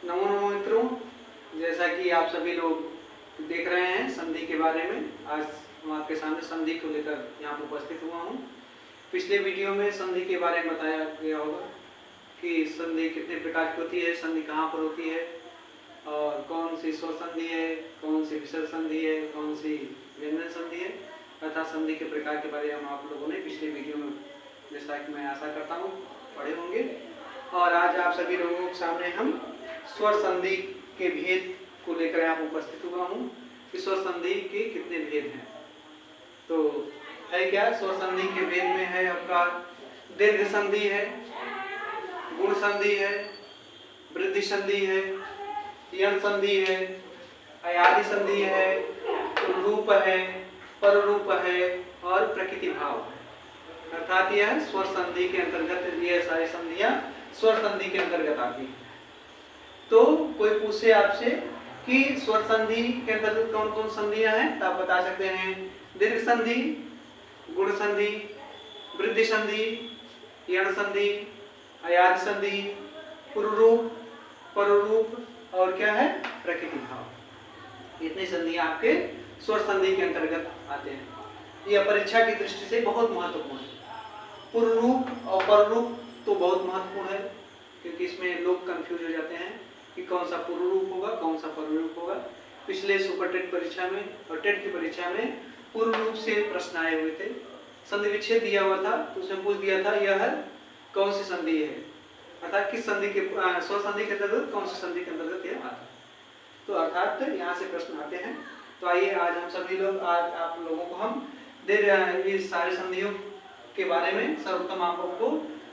नमो नमो मित्रों, जैसा कि आप सभी लोग देख रहे हैं संधि के बारे में। आज हम आपके सामने संधि को लेकर यहाँ पर उपस्थित हुआ हूँ। पिछले वीडियो में संधि के बारे में बताया गया होगा कि संधि कितने प्रकार की होती है, संधि कहाँ पर होती है और कौन सी स्वर संधि है, कौन सी विसर्ग संधि है, कौन सी व्यंजन संधि है, तथा संधि के प्रकार के बारे में आप लोगों ने पिछले वीडियो में, जैसा कि मैं आशा करता हूँ, पढ़े होंगे। और आज आप सभी लोगों के सामने हम स्वर संधि के भेद को लेकर यहाँ उपस्थित हुआ हूँ कि स्वर संधि के कितने भेद हैं। तो है क्या, स्वर संधि के भेद में है आपका दीर्घ संधि है, गुण संधि है, वृद्धि संधि है, यण संधि है, अयादि संधि है, रूप है, पररूप है और प्रकृति भाव है। अर्थात यह स्वर संधि के अंतर्गत, ये सारी संधियां स्वर संधि के अंतर्गत आती है। तो कोई पूछे आपसे कि स्वर संधि के अंतर्गत कौन कौन संधियां हैं, तो आप बता सकते हैं दीर्घ संधि, गुण संधि, वृद्धि संधि, यण संधि, अयादि संधि, पुरुरूप, पररूप और क्या है, प्रकृति भाव। इतनी संधियां आपके स्वर संधि के अंतर्गत आते हैं। यह परीक्षा की दृष्टि से बहुत महत्वपूर्ण है। पुरुरूप और पररूप तो बहुत महत्वपूर्ण है, क्योंकि इसमें लोग कंफ्यूज हो जाते हैं कि कौन सा पुरुरूप होगा, कौन सा पररूप होगा। पिछले सुपर टेट परीक्षा में और टेट की परीक्षा में पुरुरूप से प्रश्न आए हुए थे। संधि विच्छेद दिया हुआ था, तो उसमें पूछ दिया था यह कौन सी संधि है, अर्थात किस संधि के, स्वर संधि के अंतर्गत कौन सी संधि के अंतर्गत यह आता है। तो अर्थात यहाँ से प्रश्न आते हैं। तो आइए आज हम सभी लोग, आज आप लोगों को हम इस सारी संधियों के बारे में सर्वप्रथम आपको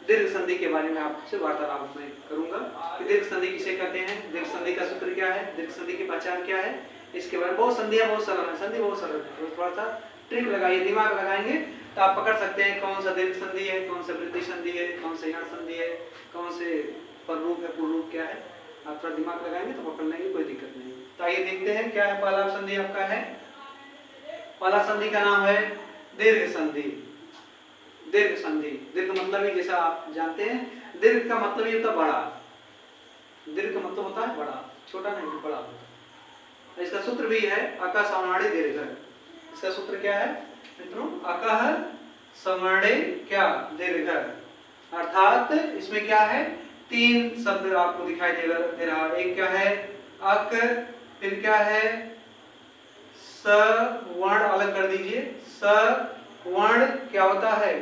दीर्घ संधि के बारे में आपसे वार्तालाप में करूंगा कि दीर्घ संधि किसे कहते हैं, दीर्घ संधि का सूत्र क्या है, दीर्घ संधि की पहचान क्या है। इसके बारे में बहुत संधियां बहुत सरल है, संधि बहुत सरल है। तो थोड़ा सा ट्रिक लगाइए, दिमाग लगाएंगे तो आप पकड़ सकते हैं कौन सा दीर्घ संधि है, कौन सा वृद्धि संधि है, कौन सा यण संधि है, कौन से पररूप है, पुरुरूप क्या है। आप थोड़ा दिमाग लगाएंगे तो पकड़ लेंगे, कोई दिक्कत नहीं। तो आइए देखते हैं क्या है। पहला संधि आपका है, पहला संधि का नाम है दीर्घ संधि। दीर्घ संधि, दीर्घ मतलब ही जैसा आप जानते हैं, दीर्घ का मतलब ही होता है बड़ा। दीर्घ का मतलब होता है बड़ा, छोटा नहीं, बड़ा होता है। इसका सूत्र भी है अकः सवर्णादि दीर्घ। इसका सूत्र क्या है मित्रों, अकः सवर्णे क्या दीर्घ। अर्थात इसमें क्या है, तीन शब्द आपको दिखाई दे रहा। एक क्या है अक, फिर क्या है स, वर्ण अलग कर दीजिए, स वर्ण क्या होता है,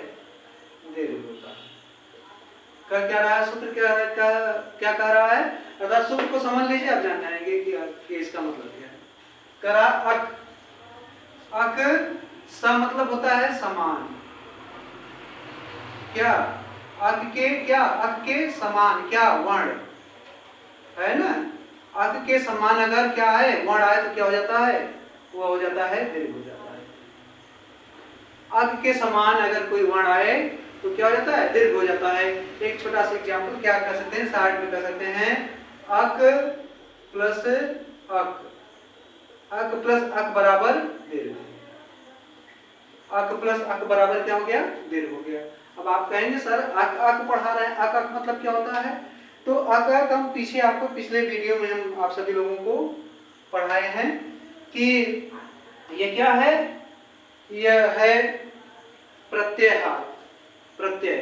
दीर्घ होता है। क्या रहा है सूत्र, क्या कह रहा है, अर्थात सूत्र को समझ लीजिए, आप जान जाएंगे कि इसका मतलब क्या है। करा अक, अक स मतलब होता है समान, क्या अक के, क्या अक के समान क्या वर्ण है ना, अक के समान अगर क्या है वर्ण आए तो क्या हो जाता है, वो हो जाता है दीर्घ हो जाता है। अक के समान अगर कोई वर्ण आए तो क्या हो जाता है, दीर्घ हो जाता है। एक छोटा सा एग्जांपल क्या कर सकते हैं, साइड में कर सकते हैं, अक प्लस अक, अक प्लस अक बराबर दीर्घ। अक प्लस अक बराबर क्या हो गया, दीर्घ हो गया। अब आप कहेंगे सर अक अक पढ़ा रहे हैं, अक अक मतलब क्या होता है। तो अक अक हम पीछे आपको पिछले वीडियो में हम आप सभी लोगों को पढ़ाए हैं कि ये क्या है, यह है प्रत्ययहार। प्रत्यय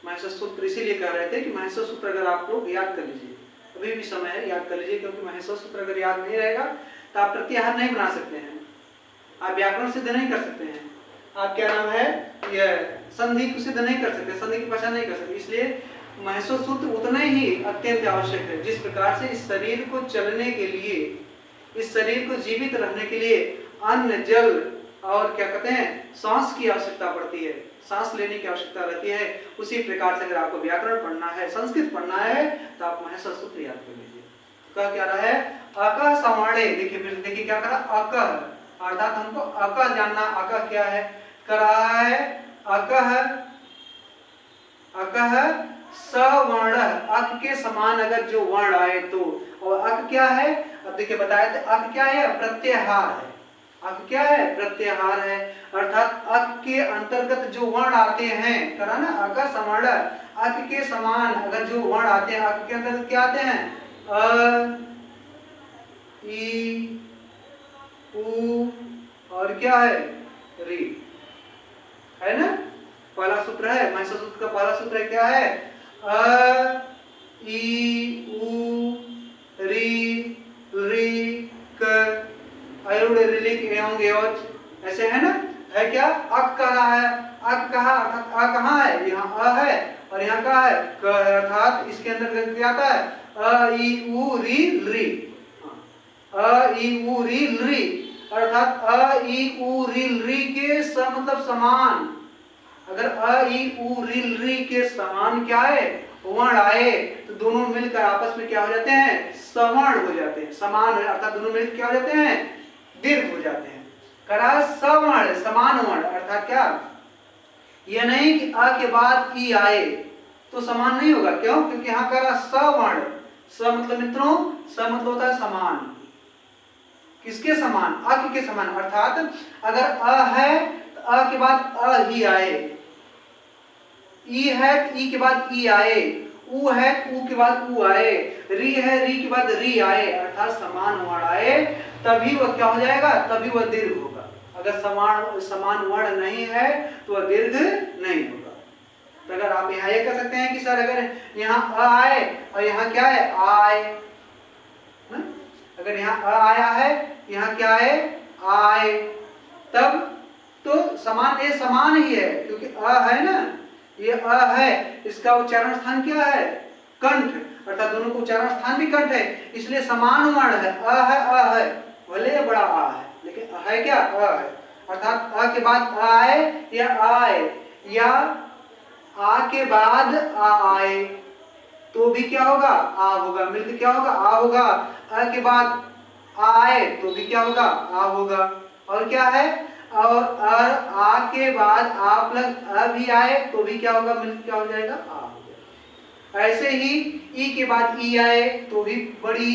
महर्षि सूत्र इसीलिए कह रहे थे कि महर्षि सूत्र अगर आप लोग याद कर लीजिए, अभी भी समय है याद कर लीजिए, क्योंकि महर्षि सूत्र अगर याद नहीं रहेगा तो आप प्रत्ययहार नहीं बना सकते हैं, आप व्याकरण सिद्ध नहीं कर सकते हैं, आप क्या नाम है, यह संधि को सिद्ध नहीं कर सकते, संधि की पहचान नहीं कर सकते। इसलिए महर्षि सूत्र उतना ही अत्यंत आवश्यक है। जिस प्रकार से इस शरीर को चलने के लिए, इस शरीर को जीवित रहने के लिए अन्न, जल और क्या कहते हैं सांस की आवश्यकता पड़ती है, सांस लेने की आवश्यकता रहती है, उसी प्रकार से अगर आपको व्याकरण पढ़ना है, संस्कृत पढ़ना है, तो आप महर्षि सूत्र याद कर लीजिए। क्या रहा है, अकः सवर्णे, देखिए फिर देखिए क्या करा, अकः अर्थात हमको अकः जानना, अकः क्या है, कर रहा है अकः, अकः सवर्ण, अक के समान अगर जो वर्ण आए तो, और अक क्या है, अब देखिए बताया था अक क्या है, प्रत्ययहार है। अक क्या है, प्रत्ययहार है। अर्थात अक के अंतर्गत जो वर्ण आते हैं, करा ना अक सवर्ण, अक के समान अगर जो वर्ण आते हैं, अक के अंतर्गत क्या आते हैं, अ, ई, उ और क्या है, री, है ना। पहला सूत्र है, महिषा सूत्र का पहला सूत्र क्या है, अ, ई, उ, री, क, अयुड़, ऋलिक, एवं, एवच, ऐसे है ना। है क्या, अक कह रहा है, अक कहा अर्थात अ कहाँ है, यहाँ अ है और यहाँ का है क है, अर्थात इसके अंदर क्या आता है, अ, ई, उ, री, री, अ, ई, उ, री, री, अर्थात अ, ई, उ, री, री के मतलब समान। अगर अ, ई, उ, री, री के समान क्या है, वर्ण आए तो दोनों मिलकर आपस में क्या हो जाते हैं, सवर्ण हो जाते हैं, समान है, अर्थात दोनों मिलकर क्या हो जाते हैं, दीर्घ हो जाते हैं। करा सवर्ण, समान वर्ण, अर्थात क्या, यह नहीं कि अ के बाद ई आए तो समान नहीं होगा, क्यों, क्योंकि यहाँ करा सवर्ण, स मतलब मित्रों, स मतलब होता है समान, किसके समान, अ के समान, अर्थात अगर अ है तो अ के बाद अ ही आए, ई है तो ई के बाद ई आए, उ है तो उ के बाद उ आए, री है री के बाद री आए, अर्थात समान वर्ण आए तभी वह क्या हो जाएगा, तभी वह दीर्घ होगा। अगर समान वर्ण नहीं है तो वह दीर्घ नहीं होगा। तो अगर आप यहाँ ये कह सकते हैं कि सर अगर यहाँ अ आए और यहाँ क्या है, आए, अगर यहाँ अ आया है, यहाँ क्या है, आए, तब तो समान, ये समान ही है, क्योंकि अ है ना, ये अ है, इसका उच्चारण स्थान क्या है, कंठ, अर्थात दोनों का उच्चारण स्थान भी कंठ है, इसलिए समान वर्ण है, अ है, भले ये बड़ा आ है लेकिन है क्या, अ है, अर्थात अ के बाद अ आए या आए, या आ के बाद आ आए तो भी क्या होगा, आ होगा, मिलकर क्या होगा, आ होगा, अ के बाद आ आए तो भी क्या होगा, आ होगा, और क्या है, और आ के बाद आ प्लस अ भी आए तो भी क्या होगा, मिलकर क्या हो जाएगा, आ हो जाएगा। ऐसे ही ई के बाद ई आए तो भी बड़ी,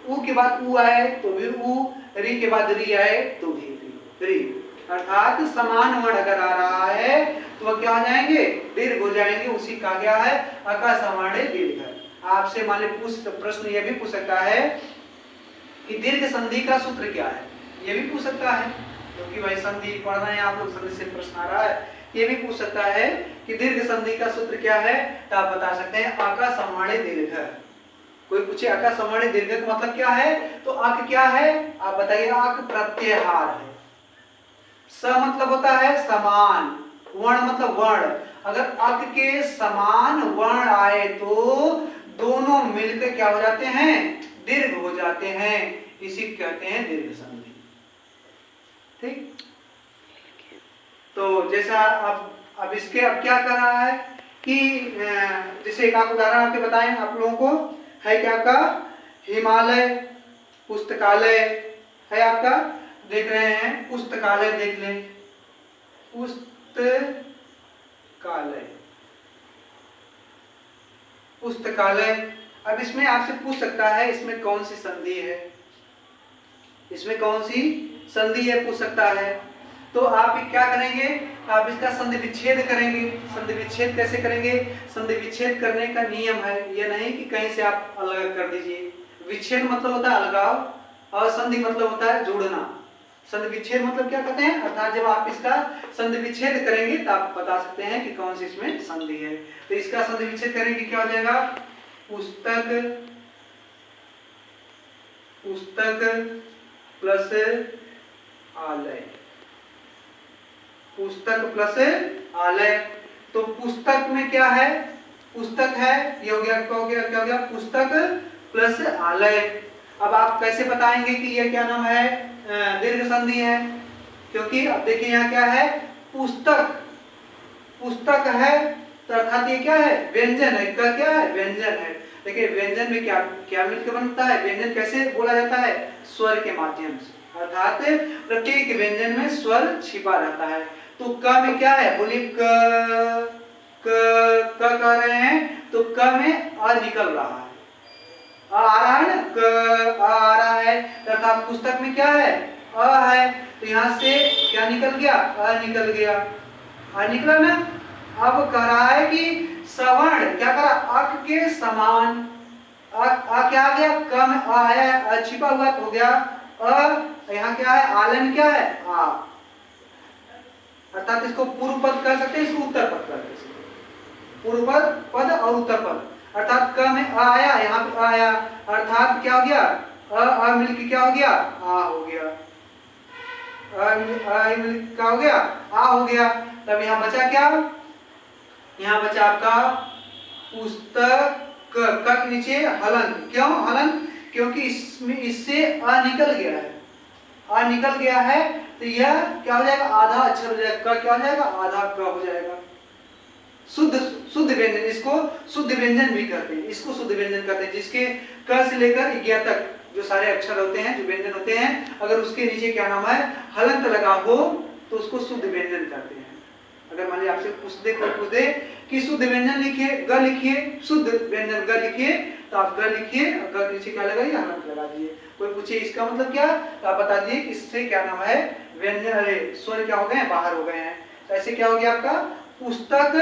उ के बाद उ आए तो भी उ, री के बाद री आए तो भी री, अर्थात समान वर्ण अगर आ रहा है तो वह क्या हो जाएंगे, दीर्घ हो जाएंगे, उसी का क्या है, अका समाने दीर्घ है। आपसे मान लीजिए प्रश्न यह भी पूछ सकता है कि दीर्घ संधि का सूत्र क्या है, ये भी पूछ सकता है, क्योंकि भाई संधि पढ़ रहे हैं आप लोग, संधि से प्रश्न आ रहा है, ये भी पूछ सकता है कि दीर्घ संधि का सूत्र क्या है, तो आप बता सकते हैं अका समाने दीर्घ। कोई पूछे अका समाने दीर्घ का मतलब क्या है, तो अक क्या है, आप बताइए, अक प्रत्ययहार है, स मतलब होता है समान, वर्ण मतलब वर्ण, अगर अक के समान वर्ण आए तो दोनों मिलकर क्या हो जाते हैं, दीर्घ हो जाते हैं, इसी कहते हैं दीर्घ संधि। ठीक, तो जैसा अब इसके अब क्या कर रहा है कि जैसे एक आप उदाहरण आपके बताएं आप लोगों को, है क्या आपका हिमालय पुस्तकालय, है आपका, देख रहे हैं पुस्तकालय, देख लें पुस्तकालय, पुस्तकालय। अब इसमें आपसे पूछ सकता है इसमें कौन सी संधि है, इसमें कौन सी संधि है पूछ सकता है, तो आप क्या करेंगे, आप इसका संधि विच्छेद करेंगे। संधि विच्छेद कैसे करेंगे, संधि विच्छेद करने का नियम है, यह नहीं कि कहीं से आप अलग कर दीजिए। विच्छेद मतलब होता है अलगाव और संधि मतलब होता है जोड़ना। संधि विच्छेद मतलब क्या कहते हैं, अर्थात जब आप इसका संधि विच्छेद करेंगे तो आप बता सकते हैं कि कौन सी इसमें संधि है। तो इसका संधि विच्छेद करेंगे क्या हो जाएगा, पुस्तक, पुस्तक प्लस आलय, पुस्तक प्लस आलय। तो पुस्तक में क्या है, पुस्तक है, ये हो गया, क्या हो गया, क्या हो गया, पुस्तक प्लस आलय। अब आप कैसे बताएंगे कि ये क्या नाम है, दीर्घ संधि है, क्योंकि अब देखिए यहाँ क्या है, पुस्तक, पुस्तक है तो अर्थात ये क्या है, व्यंजन है, क्या है, व्यंजन है। देखिए व्यंजन में क्या क्या मिलकर बनता है, व्यंजन कैसे बोला जाता है, स्वर के माध्यम से, अर्थात प्रत्येक व्यंजन में स्वर छिपा रहता है। तो क में क्या है, बोलिए क कह रहे हैं तो क में अ निकल रहा है, आ रहा है ना, क आ रहा है, अर्थात पुस्तक में क्या है, अ है, तो यहाँ से क्या निकल गया, अ निकल गया, अ निकला ना। अब कह रहा है कि सवर्ण क्या करा, अक के समान, आ क्या आ गया, क में आ आया, छिपा हुआ हो गया अ, यहाँ क्या है, आलन क्या है, आ, अर्थात इसको पूर्व पद कह सकते हैं, इसको उत्तर पद कह सकते हैं, पूर्व पद और उत्तर पद। अर्थात क में आ आया, यहाँ पे आ आया, अर्थात क्या हो गया, अ मिलके क्या हो गया, आ हो गया, क्या हो गया, आ हो गया। तब यहाँ बचा क्या, यहाँ बचा आपका पुस्तक, क के नीचे हलन, क्यों हलन, क्योंकि इसमें इससे अ निकल गया है, अ निकल गया है, तो यह क्या हो जाएगा, आधा अक्षर हो जाएगा, क क्या हो जाएगा, आधा क हो जाएगा। शुद्ध शुद्ध व्यंजन, इसको शुद्ध व्यंजन भी कहते हैं, इसको शुद्ध व्यंजन कहते हैं, जिसके क से लेकर ज्ञ तक जो सारे अक्षर होते हैं, जो व्यंजन होते हैं, अगर उसके नीचे क्या नाम है, हलंत लगा हो तो उसको शुद्ध व्यंजन कहते हैं। अगर मान लीजिए आपसे पूछ दे कि शुद्ध व्यंजन लिखिए, ग लिखिए, शुद्ध व्यंजन ग लिखिए, तो आप ग लिखिए, ग के नीचे क्या लगाइए, हलंत लगा दीजिए। कोई पूछे इसका मतलब क्या, तो आप बता दिए इससे क्या नाम है, व्यंजन, अरे स्वर क्या हो गए, बाहर हो गए हैं। तो ऐसे क्या हो गया आपका, पुस्तक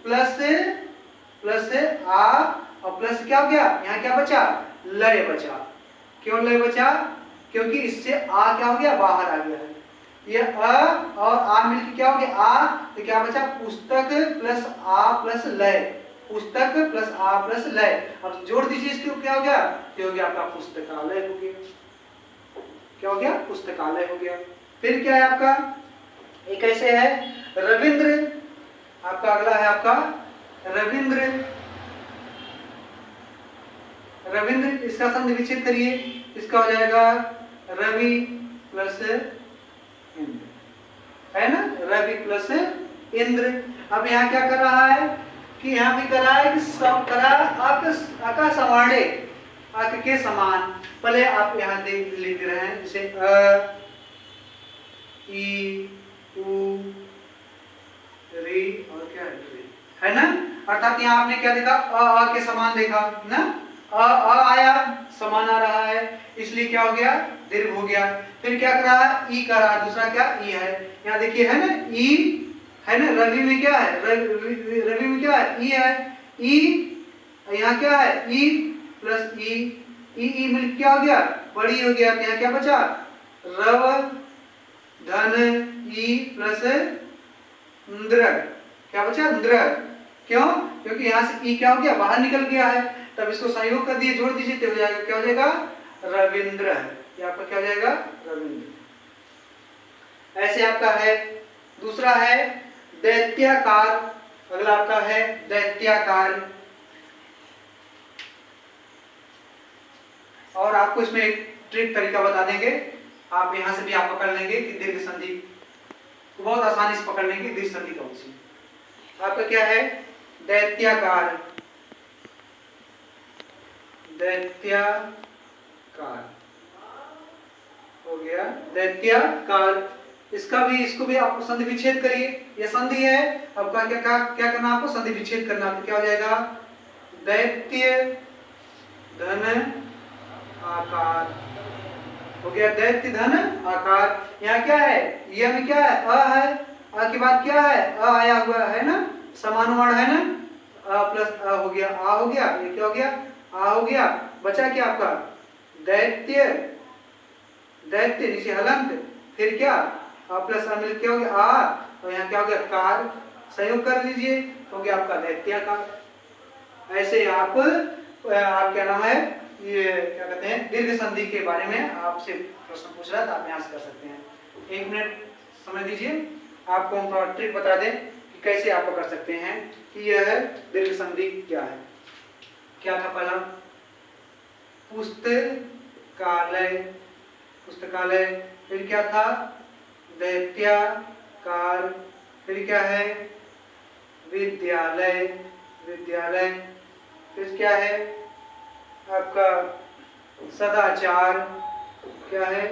प्लस आ और प्लस क्या हो गया, यहाँ क्या बचा, लय बचा। क्यों लय बचा, क्योंकि इससे आ क्या हो गया, बाहर आ गया है। ये अ और आ मिलकर क्या हो गया, आ, तो क्या बचा, पुस्तक प्लस आ प्लस लय, पुस्तक प्लस आ प्लस लय। अब जोड़ दीजिए इसके, क्या हो गया, ये हो गया आपका पुस्तकालय हो गया। क्या हो गया, पुस्तकालय हो गया। फिर क्या है आपका, एक ऐसे है रविंद्र, आपका अगला है आपका रविंद्र, रविंद्र, इसका संधि विच्छेद करिए, इसका हो जाएगा रवि प्लस इंद्र, है ना, रवि प्लस इंद्र। अब यहाँ क्या कर रहा है कि यहाँ भी कर रहा है कि सब करा आका समाणे, आक के समान। पहले आप यहाँ देख लिख रहे हैं, जैसे अ, ई, उ, री और क्या है ना, अर्थात यहाँ आपने क्या देखा, अ के समान देखा ना, अ आया, समान आ रहा है, इसलिए क्या हो गया, दीर्घ हो गया। फिर क्या कर रहा है, ई कर रहा है, दूसरा क्या, ई है, यहाँ देखिए है ना, ई है ना, रवि में क्या है, रवि में क्या है, ई है, ई, यहाँ क्या है, ई प्लस ई मिल क्या हो गया, बड़ी हो गया, यहाँ क्या बचा, रव धन ई प्लस इंद्र, क्या बचा, इंद्र। क्यों, क्योंकि यहाँ से ई क्या हो गया, बाहर निकल गया है, तब इसको संयोग कर दिए, जोड़ दीजिए, तो हो जाएगा, क्या हो जाएगा, रविंद्र है, ये आपका क्या हो जाएगा, रविंद्र। ऐसे आपका है। दूसरा है दैत्याकार, अगला आपका है दैत्याकार, और आपको इसमें एक ट्रिक तरीका बता देंगे, आप यहां से भी आप पकड़ लेंगे कि दीर्घ संधि बहुत आसानी से पकड़ लेंगे, दीर्घ संधि कौन सी। आपका क्या है, दैत्याकार, दैत्याकार हो गया, दैत्याकार। इसका भी, इसको भी आप संधि विच्छेद करिए, यह संधि है, अब क्या क्या क्या करना, आपको संधि विच्छेद करना, तो क्या हो जाएगा, दैत्य धन आकार हो गया, दैत्य धन आकार। यहाँ क्या है, यह में क्या है, अ है, अ के बाद क्या है, अ आया हुआ है ना, समान वर्ण है ना, अ प्लस अ हो गया, आ हो गया, ये क्या हो गया, आ हो गया, बचा क्या आपका, दैत्य, दैत्य नीचे हलंत, फिर क्या, आ प्लस अ मिल क्या हो गया, आ, और यहाँ क्या हो गया, कार, संयोग कर लीजिए, तो हो गया आपका दैत्याकार। ऐसे आप क्या नाम है, ये क्या कहते हैं, दीर्घ संधि के बारे में आपसे प्रश्न पूछ रहा है, तो आप यहाँ से कर सकते हैं। 1 मिनट समय दीजिए, आपको हम थोड़ा ट्रिक बता दें कि कैसे आप कर सकते हैं कि यह दीर्घ संधि क्या है। क्या था पहला, पुस्तकालय, पुस्तकालय, फिर क्या था, दैत्याकार, फिर क्या है, विद्यालय, विद्यालय, फिर क्या है आपका, सदाचार, क्या है,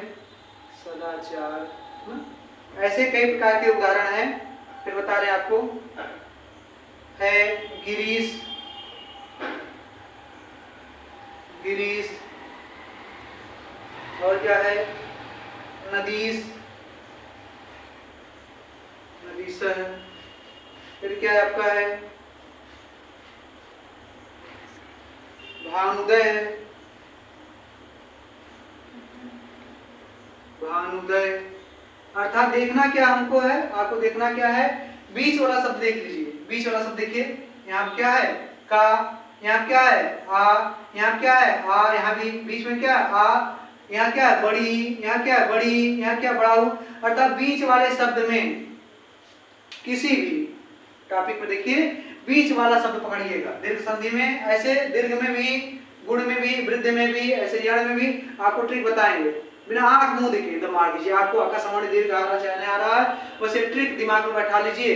सदाचार। ऐसे कई प्रकार के उदाहरण हैं, फिर बता रहे हैं आपको, है गिरीश, गिरीश, और क्या है, नदीश, नदीसह, फिर क्या है आपका है, भानुदय, भानुदय अर्थात देखना क्या हमको है, आपको देखना क्या है, बीच वाला शब्द देख लीजिए, बीच वाला शब्द देखिए, यहाँ क्या है का, यहाँ क्या है आ, यहाँ क्या है आ, यहाँ भी बीच में क्या है आ, यहाँ क्या है बड़ी, यहाँ क्या है बड़ी, यहाँ क्या बड़ा हूं, अर्थात बीच वाले शब्द में किसी भी टॉपिक में देखिए बीच वाला शब्द पकड़िएगा। दीर्घ संधि में ऐसे, दीर्घ में भी, गुण में भी, वृद्ध में भी, ऐसे यण में भी आपको ट्रिक बताएंगे। बिना आंख मुंह देखे एकदम मार दीजिए, आपको आकाशवाणी दीर्घ आ रहा चाहे नहीं आ रहा है, वैसे ट्रिक दिमाग में बैठा लीजिए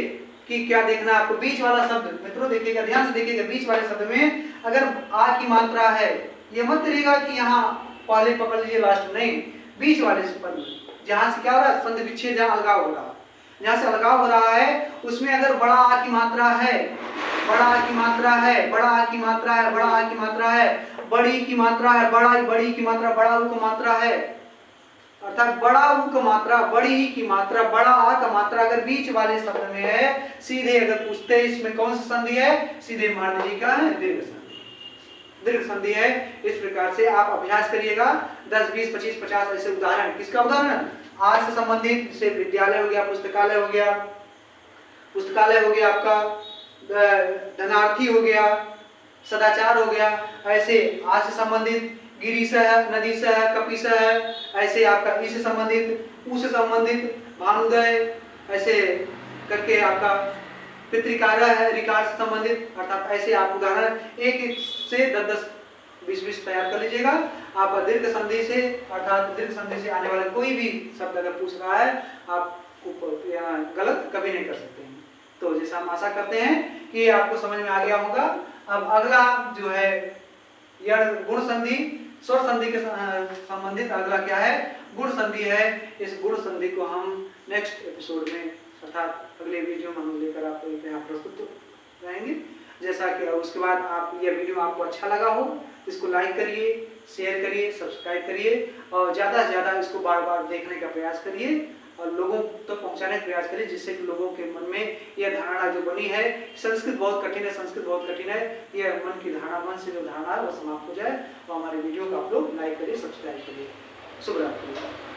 कि क्या देखना है आपको। बीच वाला शब्द मित्रों देखिएगा, ध्यान से देखिएगा, बीच वाले शब्द में अगर आ की मात्रा है, ये मत करिएगा कि यहाँ पहले पकड़ लीजिए लास्ट, नहीं, बीच वाले शब्द जहां से क्या हो रहा है, संधि विच्छेद, जहां अलगाव हो रहा है, जहां से अलगाव हो रहा है उसमें अगर बड़ा आ की मात्रा है, बड़ा आ की मात्रा है, बड़ा आ की मात्रा है, बड़ा आ की मात्रा है, बड़ी की मात्रा है, बड़ी की मात्रा, बड़ा ऊ की मात्रा है, अर्थात बड़ा ऊ का मात्रा, बड़ी की मात्रा, बड़ा आ का मात्रा अगर बीच वाले शब्द में है, सीधे अगर पूछते इसमें कौन सी संधि है, सीधे मान लीजिए क्या है, दीर्घ संधि, दीर्घ संधि है। इस प्रकार से आप अभ्यास करिएगा, 10, 20, 25, 50 ऐसे उदाहरण। किसका उदाहरण, आज से संबंधित, जैसे विद्यालय हो गया, पुस्तकालय हो गया, पुस्तकालय हो गया आपका, धनार्थी हो गया, सदाचार हो गया, ऐसे आज से संबंधित, गिरीश है, नदीश है, कपीश है, ऐसे आपका ई से संबंधित, ऊ से संबंधित, भानुदय, ऐसे करके आपका पितृकार्य है, रिकार से संबंधित, अर्थात ऐसे आप उदाहरण एक एक से 10, 10, 20, 20 तैयार कर लीजिएगा। आप दीर्घ संधि से, अर्थात दीर्घ संधि से आने वाला कोई भी शब्द अगर पूछ रहा है, आप गलत कभी नहीं कर सकते हैं। तो जैसा हम आशा करते हैं कि आपको समझ में आ गया होगा। अब अगला जो है यह गुण संधि, स्वर संधि के संबंधित अगला क्या है, गुण संधि है। इस गुण संधि को हम नेक्स्ट एपिसोड में, अर्थात अगले वीडियो में हम लेकर आपको यहाँ प्रस्तुत रहेंगे। जैसा कि उसके बाद आप यह वीडियो आपको अच्छा लगा हो, इसको लाइक करिए, शेयर करिए, सब्सक्राइब करिए और ज़्यादा से ज़्यादा इसको बार बार देखने का प्रयास करिए और लोगों तक तो पहुंचाने का प्रयास करिए, जिससे कि लोगों के मन में यह धारणा जो बनी है, संस्कृत बहुत कठिन है, संस्कृत बहुत कठिन है, यह मन की धारणा, मन से जो धारणा है वो समाप्त हो जाए। तो हमारे वीडियो को आप लोग लाइक करिए, सब्सक्राइब करिए। शुभ रात्रि।